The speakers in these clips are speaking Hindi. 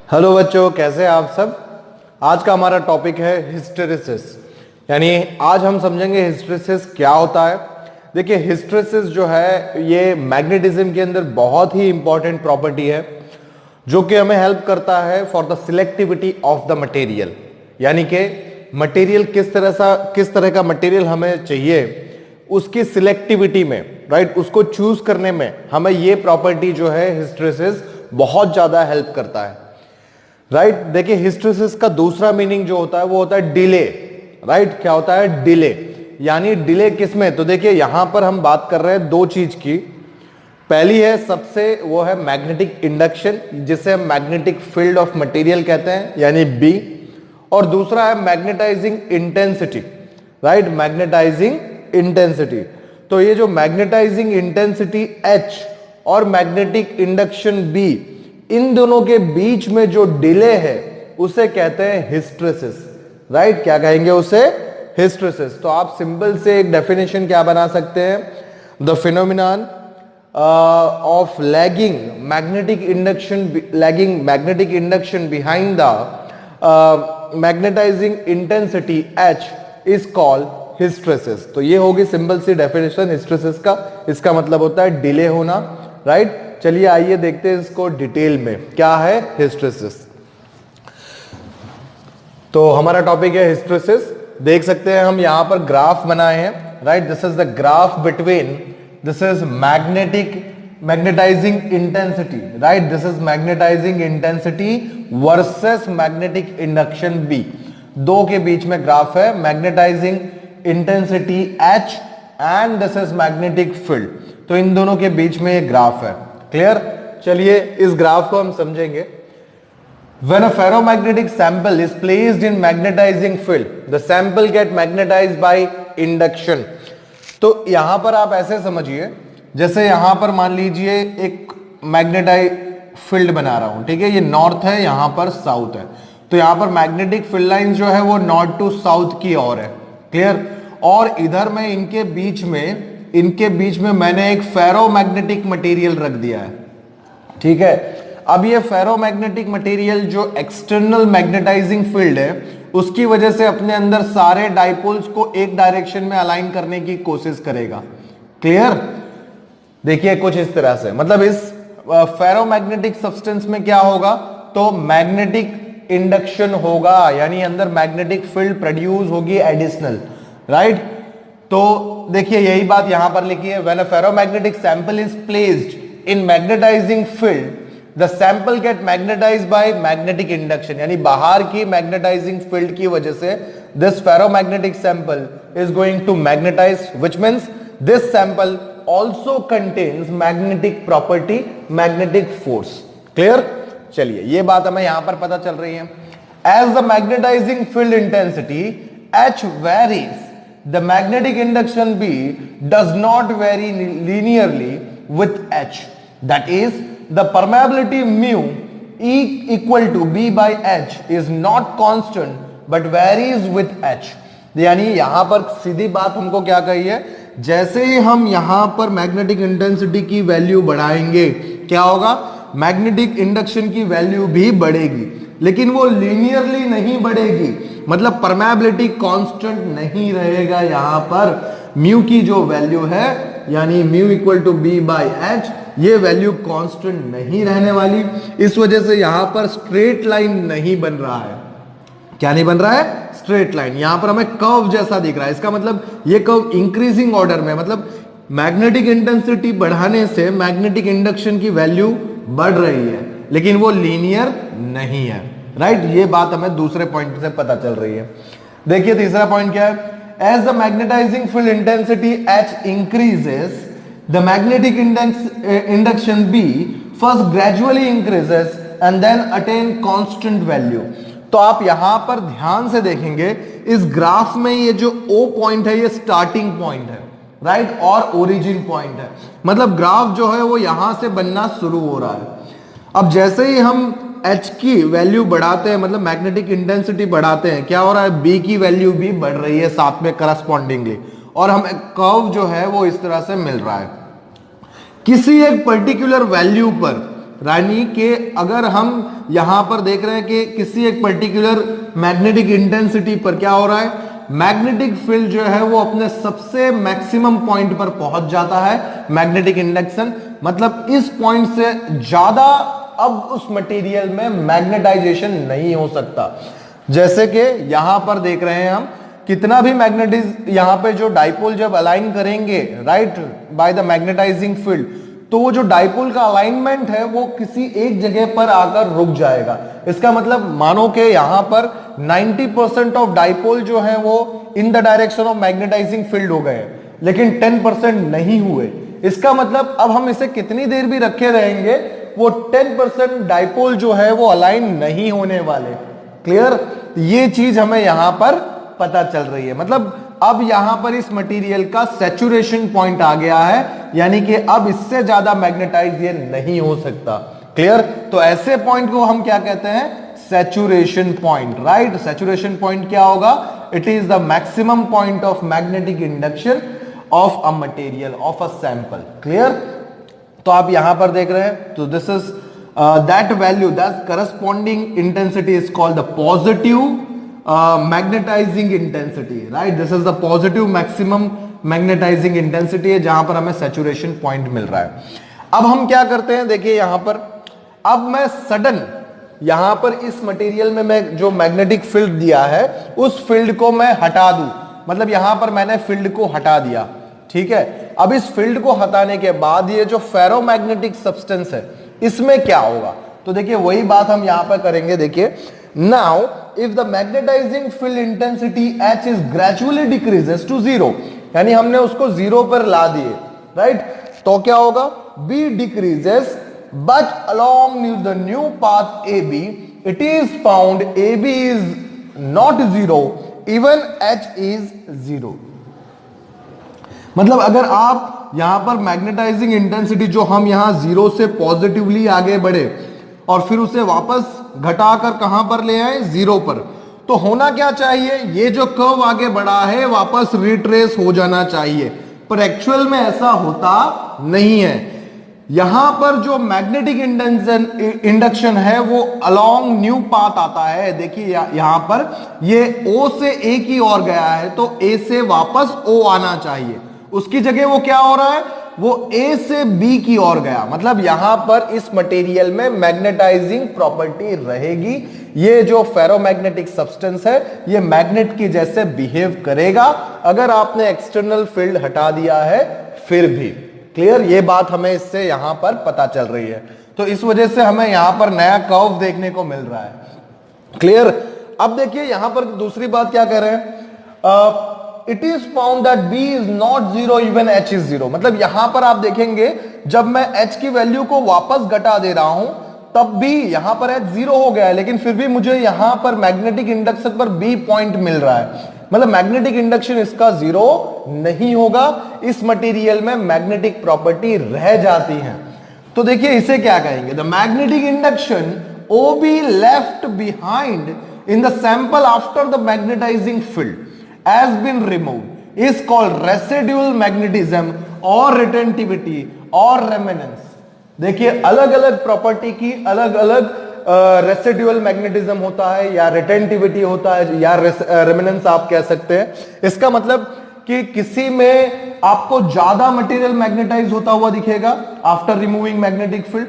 हेलो बच्चों, कैसे हैं आप सब। आज का हमारा टॉपिक है हिस्टेरेसिस, यानी आज हम समझेंगे हिस्टेरेसिस क्या होता है। देखिए, हिस्टेरेसिस जो है ये मैग्नेटिज्म के अंदर बहुत ही इंपॉर्टेंट प्रॉपर्टी है जो कि हमें हेल्प करता है for the selectivity of the material, यानी कि मटेरियल किस तरह का मटेरियल हमें चाहिए उसकी सिलेक्टिविटी में, राइट, उसको चूज करने में हमें ये प्रॉपर्टी जो है हिस्टेरेसिस बहुत ज्यादा हेल्प करता है, राइट। देखिए, हिस्टेरेसिस का दूसरा मीनिंग जो होता है वो होता है डिले, राइट। क्या होता है? डिले, यानी डिले किसमें? तो देखिए, यहां पर हम बात कर रहे हैं दो चीज की। पहली है सबसे, वो है मैग्नेटिक इंडक्शन, जिसे हम मैग्नेटिक फील्ड ऑफ मटेरियल कहते हैं, यानी बी। और दूसरा है magnetising intensity, right, magnetising intensity. तो ये जो मैग्नेटाइजिंग इंटेंसिटी H और मैग्नेटिक इंडक्शन B, इन दोनों के बीच में जो डिले है उसे कहते हैं हिस्टेरेसिस, राइट। क्या कहेंगे उसे? हिस्टेरेसिस। तो आप सिंपल से एक डेफिनेशन क्या बना सकते हैं? The phenomenon of lagging magnetic induction behind the magnetising intensity H is called hysteresis. तो ये होगी सिंपल सी डेफिनेशन हिस्टेरेसिस का। इसका मतलब होता है डिले होना, राइट। चलिए आइए देखते हैं इसको डिटेल में, क्या है हिस्टेरेसिस। तो हमारा टॉपिक है हिस्टेरेसिस। देख सकते हैं हम यहां पर ग्राफ बनाए हैं, right. This is the graph between, this is magnetising intensity, right, this is magnetising intensity versus magnetic induction B. दो के बीच में ग्राफ है, magnetising intensity H and this is magnetic field. तो इन दोनों के बीच में ये ग्राफ है। क्लियर? चलिए इस ग्राफ को हम समझेंगे। When a ferromagnetic sample is placed in magnetizing field, the sample get magnetized by induction. तो यहां पर आप ऐसे समझिए, जैसे यहां पर मान लीजिए एक मैग्नेटाइज फील्ड बना रहा हूं, ठीक है। ये नॉर्थ है, यहां पर साउथ है। तो यहां पर मैग्नेटिक फील्ड लाइन जो है वो नॉर्थ टू साउथ की ओर है। क्लियर? और इधर में इनके बीच में मैंने एक फेरोमैग्नेटिक मटेरियल रख दिया है, ठीक है। अब ये फेरोमैग्नेटिक मटेरियल जो एक्सटर्नल मैग्नेटाइजिंग फील्ड है उसकी वजह से अपने अंदर सारे डाइपोल्स को एक डायरेक्शन में अलाइन करने की कोशिश करेगा। क्लियर? देखिए कुछ इस तरह से, मतलब इस फेरोमैग्नेटिक सब्सटेंस में क्या होगा? तो मैग्नेटिक इंडक्शन होगा, यानी अंदर मैग्नेटिक फील्ड प्रोड्यूस होगी एडिशनल, राइट। तो देखिए यही बात यहां पर लिखी है, when a ferromagnetic sample is placed in magnetising field the sample get magnetised by magnetic induction, यानी बाहर की मैग्नेटाइजिंग फील्ड की वजह से this ferromagnetic sample is going to magnetise, which means this sample also contains magnetic property, magnetic force. Clear? चलिए ये बात हमें यहां पर पता चल रही है। As the magnetising field intensity H varies, the magnetic induction B does not vary linearly with H. That is, the permeability mu E equal to B by H is not constant but varies with H. यानी यहां पर सीधी बात हमको क्या कही है, जैसे ही हम यहां पर मैग्नेटिक इंटेंसिटी की वैल्यू बढ़ाएंगे क्या होगा? मैग्नेटिक इंडक्शन की वैल्यू भी बढ़ेगी, लेकिन वो लीनियरली नहीं बढ़ेगी, मतलब परमेबिलिटी कांस्टेंट नहीं रहेगा। यहां पर म्यू की जो वैल्यू है, यानी mu equal to B by H, ये वैल्यू कांस्टेंट नहीं रहने वाली। इस वजह से यहां पर स्ट्रेट लाइन नहीं बन रहा है। क्या नहीं बन रहा है? Straight line. यहां पर हमें कर्व जैसा दिख रहा है। इसका मतलब ये कर्व इंक्रीजिंग ऑर्डर में, मतलब मैग्नेटिक इंटेंसिटी बढ़ाने से मैग्नेटिक इंडक्शन की वैल्यू बढ़ रही है, लेकिन वो लीनियर नहीं है, राइट। ये बात हमें दूसरे पॉइंट से पता चल रही है। देखिए तीसरा पॉइंट क्या है? As the magnetising field intensity H increases, the magnetic induction B first gradually increases and then attain constant value. तो आप यहां पर ध्यान से देखेंगे, इस ग्राफ में ये जो O पॉइंट है ये स्टार्टिंग पॉइंट है, राइट, और ओरिजिन पॉइंट है। मतलब ग्राफ जो है वो यहां से बनना शुरू हो रहा है। अब जैसे ही हम H की वैल्यू बढ़ाते हैं, मतलब मैग्नेटिक इंटेंसिटी बढ़ाते हैं, क्या हो रहा है? B की वैल्यू भी बढ़ रही है साथ में करस्पॉन्डिंगली, और हमें कर्व जो है वो इस तरह से मिल रहा है। किसी एक पर्टिकुलर वैल्यू पर यानी कि अगर हम यहां पर देख रहे हैं कि किसी एक पर्टिकुलर मैग्नेटिक इंटेंसिटी पर क्या हो रहा है, मैग्नेटिक फील्ड जो है वो अपने सबसे मैक्सिमम पॉइंट पर पहुंच जाता है, मैग्नेटिक इंडक्शन, मतलब इस पॉइंट से ज्यादा अब उस मटेरियल में मैग्नेटाइजेशन नहीं हो सकता। जैसे कि यहां पर देख रहे हैं हम, कितना भी मैग्नेटिज यहां पे जो डाइपोल जब अलाइन करेंगे right by the magnetising field, तो वो जो डाइपोल का अलाइनमेंट है वो किसी एक जगह पर आकर रुक जाएगा। इसका मतलब मानो कि यहां पर 90% ऑफ डाइपोल जो है वो in the direction of magnetising field हो गए, लेकिन 10% नहीं हुए। इसका मतलब अब हम इसे कितनी देर भी रखे रहेंगे, वो 10% डाइपोल जो है वो अलाइन नहीं होने वाले। क्लियर? ये चीज हमें यहां पर पता चल रही है। मतलब अब यहां पर इस मटेरियल का सैचुरेशन पॉइंट आ गया है, यानी कि अब इससे ज्यादा मैग्नेटाइज ये नहीं हो सकता। क्लियर? तो ऐसे पॉइंट को हम क्या कहते हैं, saturation point, right? Saturation point क्या होगा? It is the maximum point of magnetic induction of a material, of a sample. Clear? तो आप यहां पर देख रहे हैं, तो this is that value, that corresponding intensity is called the positive magnetising intensity, right? This is the positive maximum magnetising intensity है, जहां पर हमें सैचुरेशन पॉइंट मिल रहा है। अब हम क्या करते हैं, देखिए यहां पर, अब मैं सडन यहां पर इस मटेरियल में मैं जो मैग्नेटिक फील्ड दिया है उस फील्ड को मैं हटा दूं, मतलब यहां पर मैंने फील्ड को हटा दिया, ठीक है? अब इस फील्ड को हटाने के बाद ये जो फेरोमैग्नेटिक सब्सटेंस है इसमें क्या होगा, तो देखिए वही बात हम यहां पर करेंगे। देखिए, now if the magnetising field intensity H is gradually decreases to 0, यानी हमने उसको 0 पर ला दिए, राइट? तो क्या होगा, B decreases but along the new path AB it is found AB is not 0 even H is 0। मतलब अगर आप यहां पर मैग्नेटाइजिंग इंटेंसिटी जो हम यहां 0 से पॉजिटिवली आगे बढ़े और फिर उसे वापस घटाकर कहां पर ले आए, 0 पर, तो होना क्या चाहिए, ये जो कर्व आगे बढ़ा है वापस रिट्रेस हो जाना चाहिए, पर एक्चुअल में ऐसा होता नहीं है। यहां पर जो मैग्नेटिक इंडक्शन है वो अलोंग न्यू पाथ आता है। देखिए यहां पर ये O से A की ओर गया है, तो A से वापस O आना चाहिए, उसकी जगह वो क्या हो रहा है, वो A से B की ओर गया। मतलब यहां पर इस मटेरियल में मैग्नेटाइजिंग प्रॉपर्टी रहेगी। ये जो फेरोमैग्नेटिक सब्सटेंस है ये मैग्नेट की जैसे बिहेव करेगा अगर आपने एक्सटर्नल फील्ड हटा दिया है फिर भी। क्लियर? ये बात हमें इससे यहां पर पता चल रही है, तो इस वजह से हमें यहां पर नया कर्व देखने को मिल रहा है। क्लियर? अब देखिए यहां पर दूसरी बात क्या कह रहे हैं, it is found that B is not 0 even H is 0। मतलब यहां पर आप देखेंगे जब मैं H की वैल्यू को वापस घटा दे रहा हूं तब भी यहां पर H 0 हो गया है, लेकिन फिर भी मुझे यहां पर मैग्नेटिक इंडक्शन पर B पॉइंट मिल रहा है। मतलब मैग्नेटिक इंडक्शन इसका 0 नहीं होगा, इस मटेरियल में मैग्नेटिक प्रॉपर्टी रह जाती है। तो देखिए इसे क्या कहेंगे, the magnetic induction OB left behind in the sample after the magnetising field has been removed is called residual magnetism or retentivity or remanence। देखिए अलग अलग प्रॉपर्टी की अलग अलग रेसिडुअल मैग्नेटिज्म होता है या रिटेंटिविटी होता है या रेमिनेंस आप कह सकते हैं। इसका मतलब कि किसी में आपको ज्यादा मटेरियल मैग्नेटाइज होता हुआ दिखेगा आफ्टर रिमूविंग मैग्नेटिक फील्ड,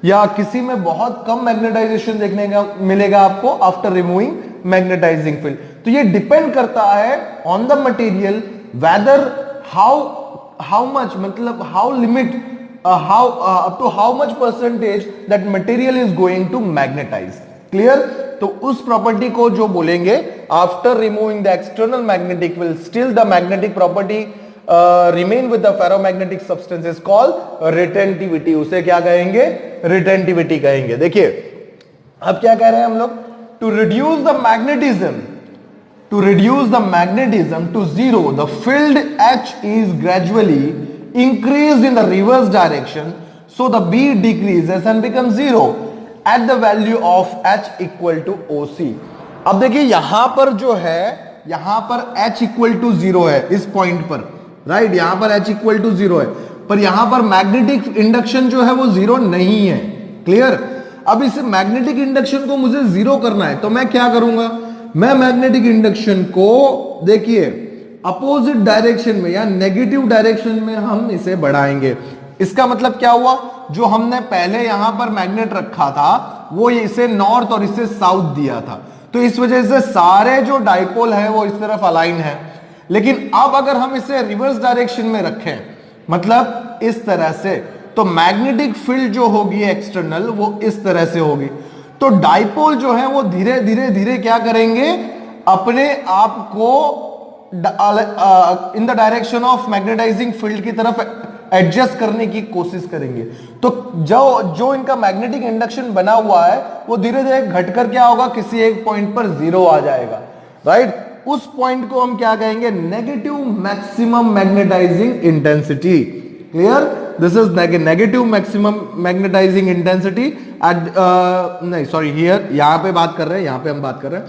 या किसी में बहुत कम मैग्नेटाइजेशन देखने का मिलेगा आपको आफ्टर रिमूविंग मैग्नेटाइजिंग फील्ड। तो ये डिपेंड करता है on the material whether how much, मतलब how limit up to how much percentage that material is going to magnetize। Clear? तो उस प्रॉपर्टी को जो बोलेंगे after removing the external magnetic field still the magnetic property remain with the ferromagnetic substance is called retentivity. उसे क्या कहेंगे? रिटेंटिविटी कहेंगे। देखिए अब क्या कह रहे हैं हम लोग, to reduce the magnetism, to reduce the magnetism to 0 the field H is gradually increased in the reverse direction, so the B decreases and becomes 0 at the value of H equal to OC। अब देखिए यहां पर जो है, यहां पर H equal to 0 है इस पॉइंट पर, राइट? यहां पर H equal to 0 है, पर यहां पर मैग्नेटिक इंडक्शन जो है वो 0 नहीं है। क्लियर। अब इस मैग्नेटिक इंडक्शन को मुझे जीरो करना है, तो मैं क्या करूंगा, मैं मैग्नेटिक इंडक्शन को देखिए अपोजिट डायरेक्शन में या नेगेटिव डायरेक्शन में हम इसे बढ़ाएंगे। इसका मतलब क्या हुआ, जो हमने पहले यहां पर मैग्नेट रखा था वो इसे नॉर्थ और इसे साउथ दिया था, तो इस वजह से सारे जो डाइपोल है वो इस तरफ अलाइन है। लेकिन अब अगर हम इसे रिवर्स डायरेक्शन में रखें, मतलब इस तरह से, तो मैग्नेटिक फील्ड जो होगी एक्सटर्नल वो इस तरह से होगी। तो डाइपोल जो है वो धीरे धीरे धीरे क्या करेंगे, अपने आप को in the direction of magnetising field की तरफ एडजस्ट करने की कोशिश करेंगे। तो जो इनका मैग्नेटिक इंडक्शन बना हुआ है वो धीरे धीरे घटकर क्या होगा, किसी एक पॉइंट पर जीरो आ जाएगा, राइट। उस पॉइंट को हम क्या कहेंगे, negative maximum magnetising intensity. Clear, this is negative maximum magnetising intensity at नहीं सॉरी हियर, यहां पे बात कर रहे हैं, यहां पे हम बात कर रहे हैं,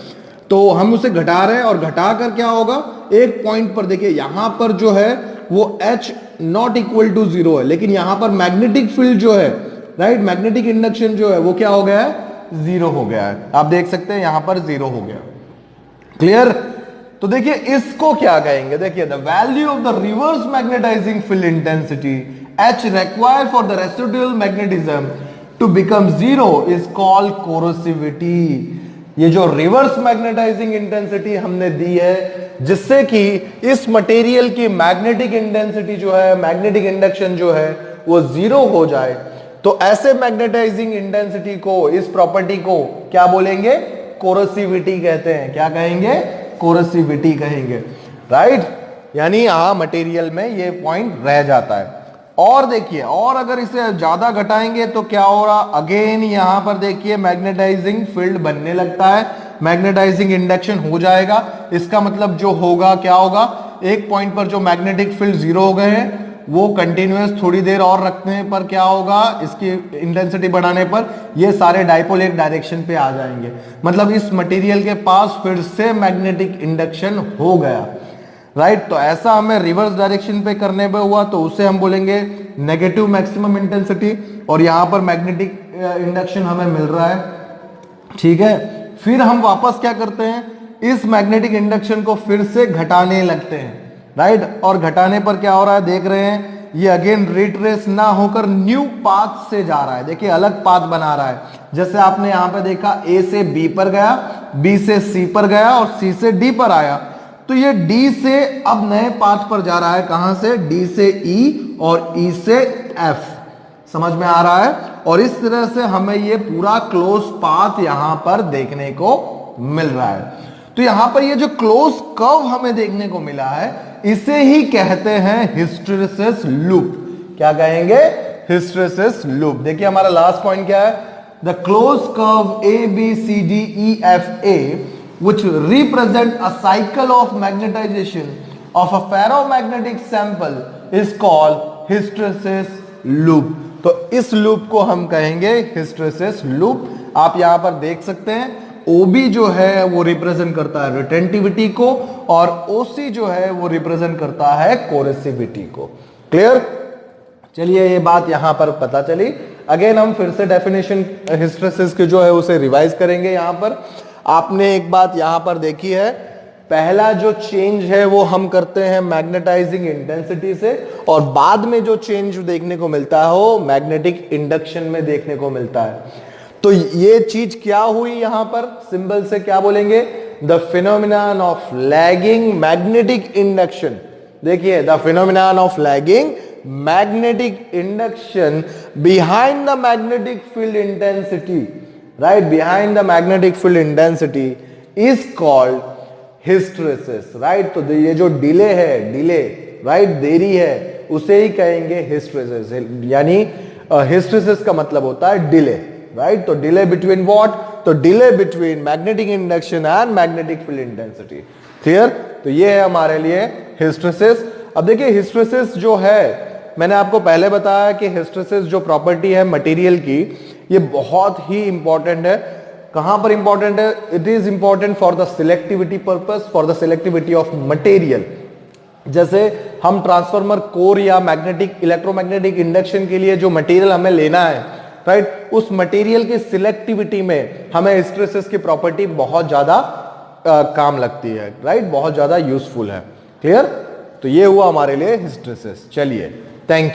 तो हम उसे घटा रहे हैं और घटाकर क्या होगा, एक पॉइंट पर देखिए यहां पर जो है वो H not equal to zero है, लेकिन यहां पर मैग्नेटिक फील्ड जो है, राइट, मैग्नेटिक इंडक्शन जो है वो क्या हो गया है, जीरो हो गया है। आप देख सकते हैं यहां पर जीरो हो गया। क्लियर। तो देखिए इसको क्या कहेंगे, देखिए the value of the reverse magnetising field intensity H required for the residual magnetism to become zero is called corrosivity। ये जो रिवर्स मैग्नेटाइजिंग इंटेंसिटी हमने दी है जिससे कि इस मटेरियल की मैग्नेटिक इंटेंसिटी जो है, मैग्नेटिक इंडक्शन जो है वो जीरो हो जाए, तो ऐसे मैग्नेटाइजिंग इंटेंसिटी को, इस प्रॉपर्टी को क्या बोलेंगे, कोरोसिविटी कहते हैं। क्या कहेंगे, कोरोसिविटी कहेंगे, राइट। यानी यहां मटेरियल में ये पॉइंट रह जाता है। और देखिए, और अगर इसे ज्यादा घटाएंगे तो क्या हो रहा, अगेन यहां पर देखिए मैग्नेटाइजिंग फील्ड बनने लगता है, मैग्नेटाइजिंग इंडक्शन हो जाएगा। इसका मतलब जो होगा क्या होगा, एक पॉइंट पर जो मैग्नेटिक फील्ड जीरो हो गए हैं वो कंटिन्यूअस थोड़ी देर और रखने पर क्या होगा, इसकी इंटेंसिटी बढ़ाने पर ये सारे डाइपोल एक डायरेक्शन पे आ जाएंगे, मतलब इस मटेरियल के पास फिर से मैग्नेटिक इंडक्शन हो गया, राइट। तो ऐसा हमें रिवर्स डायरेक्शन पे करने पे हुआ तो उसे हम बोलेंगे नेगेटिव मैक्सिमम इंटेंसिटी, और यहां पर मैग्नेटिक इंडक्शन हमें मिल रहा है, ठीक है। फिर हम वापस क्या करते हैं, इस मैग्नेटिक इंडक्शन को फिर से घटाने लगते हैं, राइट। और घटाने पर क्या हो रहा है, देख रहे हैं ये अगेन रिट्रेस ना होकर न्यू पाथ से जा रहा है, देखिए अलग पाथ बना रहा है। जैसे आपने यहां पे देखा A से B पर गया, B से C पर गया और C से D पर आया, तो ये D से अब नए पाथ पर जा रहा है, कहां से, D से E और E से F, समझ में आ रहा है। और इस तरह से हमें ये पूरा क्लोज पाथ यहां पर देखने को मिल रहा है। तो यहां पर ये जो क्लोज कर्व हमें देखने को मिला है इसे ही कहते हैं हिस्टेरेसिस लूप। क्या कहेंगे, हिस्टेरेसिस लूप। देखिए हमारा लास्ट पॉइंट क्या है, the close curve ABCDEFA which represent a cycle of magnetization of a ferromagnetic sample is called hysteresis loop। तो इस लूप को हम कहेंगे हिस्टेरेसिस लूप। आप यहां पर देख सकते हैं OB जो है वो रिप्रेजेंट करता है रिटेंटिविटी को और OC जो है वो रिप्रेजेंट करता है कोरेसिविटी को। क्लियर, चलिए ये बात यहां पर पता चली। अगेन हम फिर से डेफिनेशन हिस्टेरेसिस की जो है उसे रिवाइज करेंगे। यहां पर आपने एक बात यहां पर देखी है, पहला जो चेंज है वो हम करते हैं मैग्नेटाइजिंग इंटेंसिटी से, और बाद में जो चेंज देखने को मिलता है वो मैग्नेटिक इंडक्शन में देखने को मिलता है। तो ये चीज क्या हुई, यहां पर सिंबल से क्या बोलेंगे, the phenomenon of lagging magnetic induction. देखिए the phenomenon of lagging magnetic induction behind the magnetic field intensity, right, behind the magnetic field intensity is called hysteresis, right. तो ये जो डिले है, डिले, राइट, देरी है, उसे ही कहेंगे हिस्टेरेसिस। यानी हिस्टेरेसिस का मतलब होता है डिले, राइट। तो डिले बिटवीन व्हाट, तो delay between magnetic induction and magnetic field intensity. Clear, तो ये है हमारे लिए हिस्टेरेसिस। अब देखिए हिस्टेरेसिस जो है, मैंने आपको पहले बताया कि हिस्टेरेसिस जो प्रॉपर्टी है मटेरियल की, ये बहुत ही इंपॉर्टेंट है। कहां पर इंपॉर्टेंट है, it is important for the selectivity purpose, for the selectivity of material. जैसे हम ट्रांसफार्मर कोर या मैग्नेटिक इलेक्ट्रोमैग्नेटिक इंडक्शन के लिए जो मटेरियल हमें लेना है राइट, उस मटेरियल की सिलेक्टिविटी में हमें हिस्टेरेसिस की प्रॉपर्टी बहुत ज्यादा काम लगती है, राइट, बहुत ज्यादा यूजफुल है। क्लियर? तो ये हुआ हमारे लिए हिस्टेरेसिस। चलिए, थैंक यू।